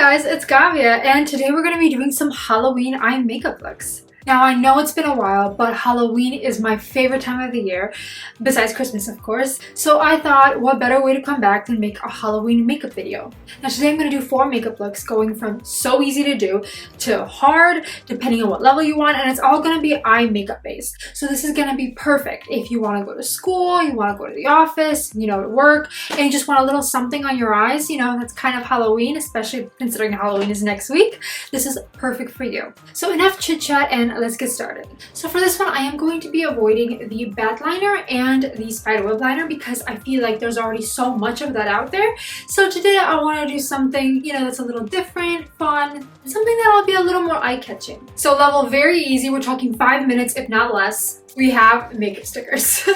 guys, it's Gavia, and today we're going to be doing some Halloween eye makeup looks. Now, I know it's been a while, but Halloween is my favorite time of the year, besides Christmas, of course. So I thought, what better way to come back than make a Halloween makeup video. Now, today I'm going to do 4 makeup looks, going from so easy to do to hard, depending on what level you want, and it's all going to be eye makeup based. So this is going to be perfect if you want to go to school, you want to go to the office, to work, and you just want a little something on your eyes, that's kind of Halloween, especially considering Halloween is next week. This is perfect for you. So enough chit chat and let's get started. So for this one, I am going to be avoiding the bat liner and the spiderweb liner because I feel like there's already so much of that out there. So today I want to do something, that's a little different, fun, something that'll be a little more eye-catching. So level very easy, we're talking 5 minutes, if not less. We have makeup stickers.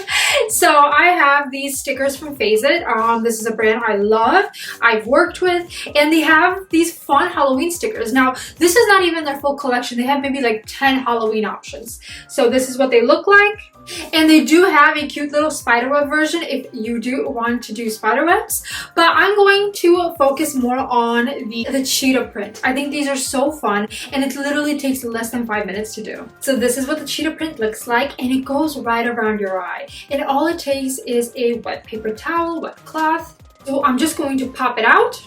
So I have these stickers from Phase It. This is a brand I love, I've worked with, and they have these fun Halloween stickers. Now, this is not even their full collection. They have maybe like 10 Halloween options. So this is what they look like. And they do have a cute little spiderweb version if you do want to do spiderwebs. But I'm going to focus more on the cheetah print. I think these are so fun, and it literally takes less than 5 minutes to do. So this is what the cheetah print looks like, and it goes right around your eye. And all it takes is a wet paper towel, wet cloth. So I'm just going to pop it out.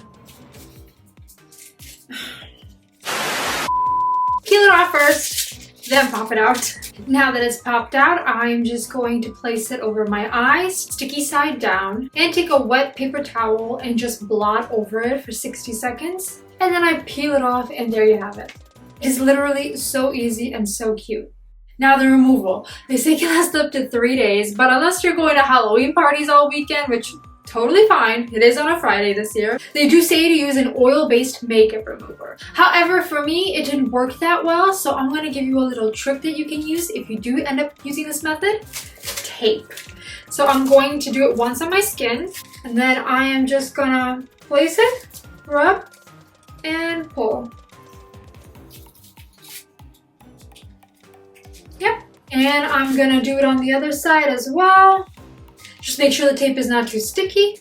Peel it off first, then pop it out. Now that it's popped out, I'm just going to place it over my eyes, sticky side down, and take a wet paper towel and just blot over it for 60 seconds. And then I peel it off, and there you have it. It's literally so easy and so cute. Now the removal. They say it can last up to 3 days, but unless you're going to Halloween parties all weekend, which totally fine. It is on a Friday this year. They do say to use an oil-based makeup remover. However, for me, it didn't work that well, so I'm going to give you a little trick that you can use if you do end up using this method. Tape. So I'm going to do it once on my skin, and then I am just gonna place it, rub, and pull. Yep. And I'm gonna do it on the other side as well. Just make sure the tape is not too sticky,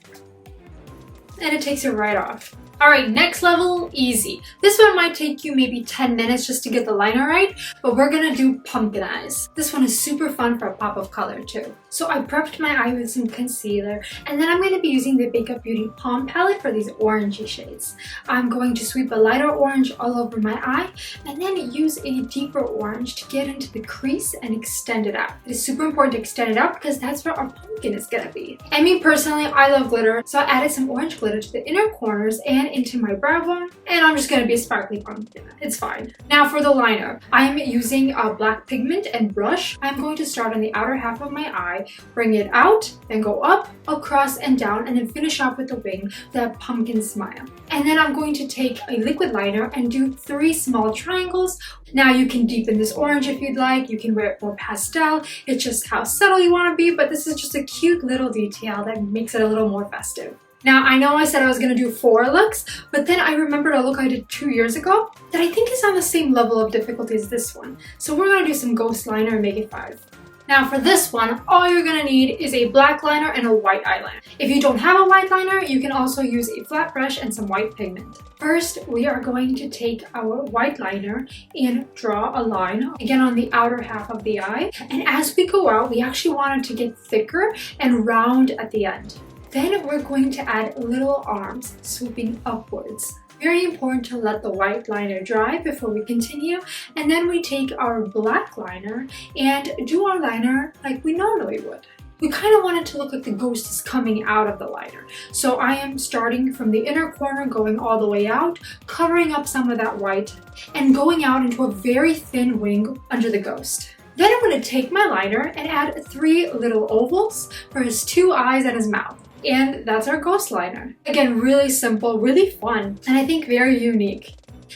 and it takes it right off. Alright, next level, easy. This one might take you maybe 10 minutes just to get the liner right, but we're gonna do pumpkin eyes. This one is super fun for a pop of color too. So I prepped my eye with some concealer, and then I'm going to be using the Makeup Beauty Palm Palette for these orangey shades. I'm going to sweep a lighter orange all over my eye, and then use a deeper orange to get into the crease and extend it out. It is super important to extend it out because that's where our pumpkin is gonna be. And me personally, I love glitter, so I added some orange glitter to the inner corners and into my brow bone, and I'm just gonna be a sparkly pumpkin. It's fine. Now for the liner, I'm using a black pigment and brush. I'm going to start on the outer half of my eye, bring it out, then go up, across, and down, and then finish off with the wing, that pumpkin smile. And then I'm going to take a liquid liner and do 3 small triangles. Now you can deepen this orange if you'd like, you can wear it more pastel, it's just how subtle you want to be, but this is just a cute little detail that makes it a little more festive. Now, I know I said I was going to do 4 looks, but then I remembered a look I did 2 years ago that I think is on the same level of difficulty as this one. So we're going to do some ghost liner and make it 5. Now for this one, all you're going to need is a black liner and a white eyeliner. If you don't have a white liner, you can also use a flat brush and some white pigment. First, we are going to take our white liner and draw a line, again on the outer half of the eye. And as we go out, we actually want it to get thicker and round at the end. Then we're going to add little arms swooping upwards. Very important to let the white liner dry before we continue. And then we take our black liner and do our liner like we normally would. We kind of want it to look like the ghost is coming out of the liner. So I am starting from the inner corner, going all the way out, covering up some of that white, and going out into a very thin wing under the ghost. Then I'm going to take my liner and add 3 little ovals for his 2 eyes and his mouth. And that's our ghost liner. Again, really simple, really fun, and I think very unique.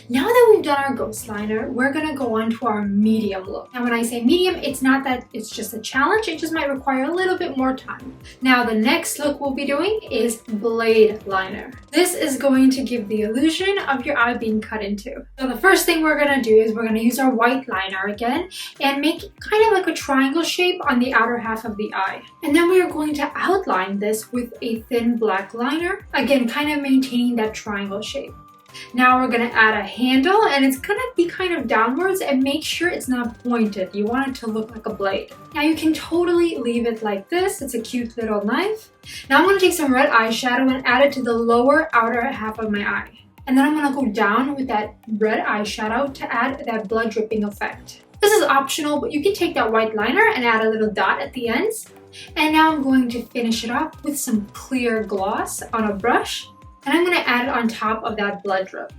Now that we've done our ghost liner, we're gonna go on to our medium look. Now when I say medium, it's not that it's just a challenge, it just might require a little bit more time. Now the next look we'll be doing is blade liner. This is going to give the illusion of your eye being cut into. So the first thing we're gonna do is we're gonna use our white liner again and make kind of like a triangle shape on the outer half of the eye. And then we are going to outline this with a thin black liner, again kind of maintaining that triangle shape. Now we're gonna add a handle, and it's gonna be kind of downwards, and make sure it's not pointed. You want it to look like a blade. Now you can totally leave it like this. It's a cute little knife. Now I'm gonna take some red eyeshadow and add it to the lower outer half of my eye. And then I'm gonna go down with that red eyeshadow to add that blood dripping effect. This is optional, but you can take that white liner and add a little dot at the ends. And now I'm going to finish it off with some clear gloss on a brush. And I'm going to add it on top of that blood drip.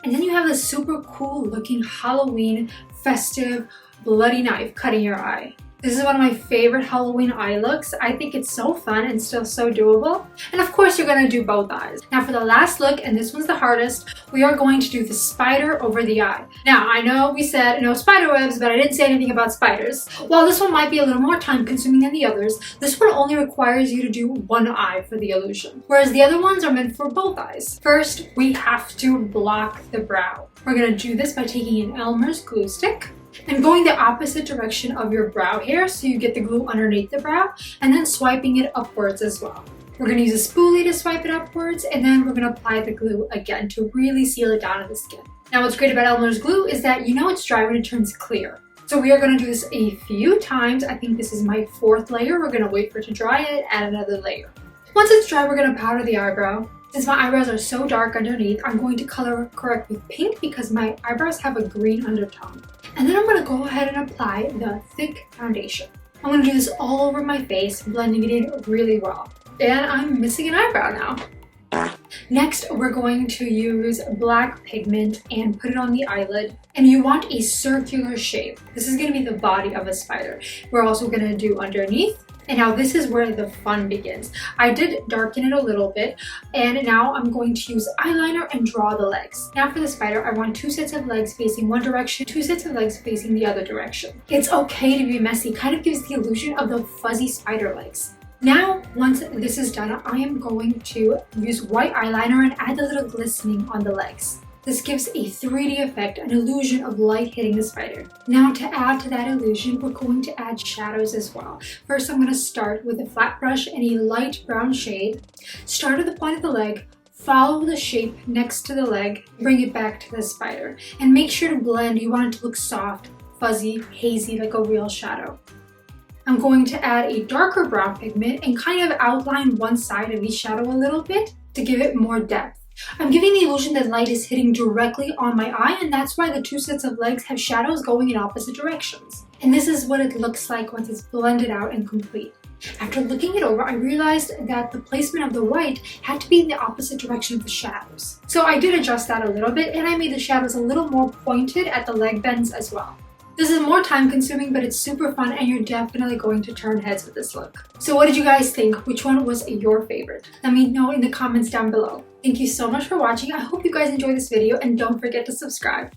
And then you have this super cool looking Halloween festive bloody knife cutting your eye. This is one of my favorite Halloween eye looks. I think it's so fun and still so doable. And of course you're going to do both eyes. Now for the last look, and this one's the hardest, we are going to do the spider over the eye. Now I know we said no spider webs, but I didn't say anything about spiders. While this one might be a little more time consuming than the others, this one only requires you to do one eye for the illusion, whereas the other ones are meant for both eyes. First, we have to block the brow. We're going to do this by taking an Elmer's glue stick and going the opposite direction of your brow hair so you get the glue underneath the brow, and then swiping it upwards as well. We're going to use a spoolie to swipe it upwards, and then we're going to apply the glue again to really seal it down to the skin. Now what's great about Elmer's glue is that you know it's dry when it turns clear. So we are going to do this a few times. I think this is my 4th layer. We're going to wait for it to dry and add another layer. Once it's dry, we're going to powder the eyebrow. Since my eyebrows are so dark underneath, I'm going to color correct with pink because my eyebrows have a green undertone. And then I'm going to go ahead and apply the thick foundation. I'm going to do this all over my face, blending it in really well. And I'm missing an eyebrow now. Next, we're going to use black pigment and put it on the eyelid. And you want a circular shape. This is going to be the body of a spider. We're also going to do underneath. And now this is where the fun begins. I did darken it a little bit, and now I'm going to use eyeliner and draw the legs. Now for the spider, I want 2 sets of legs facing one direction, 2 sets of legs facing the other direction. It's okay to be messy, kind of gives the illusion of the fuzzy spider legs. Now, once this is done, I am going to use white eyeliner and add a little glistening on the legs. This gives a 3D effect, an illusion of light hitting the spider. Now to add to that illusion, we're going to add shadows as well. First, I'm going to start with a flat brush and a light brown shade. Start at the point of the leg, follow the shape next to the leg, bring it back to the spider. And make sure to blend. You want it to look soft, fuzzy, hazy, like a real shadow. I'm going to add a darker brown pigment and kind of outline one side of each shadow a little bit to give it more depth. I'm giving the illusion that light is hitting directly on my eye, and that's why the 2 sets of legs have shadows going in opposite directions. And this is what it looks like once it's blended out and complete. After looking it over, I realized that the placement of the white had to be in the opposite direction of the shadows. So I did adjust that a little bit, and I made the shadows a little more pointed at the leg bends as well. This is more time consuming, but it's super fun, and you're definitely going to turn heads with this look. So what did you guys think? Which one was your favorite? Let me know in the comments down below. Thank you so much for watching. I hope you guys enjoyed this video, and don't forget to subscribe.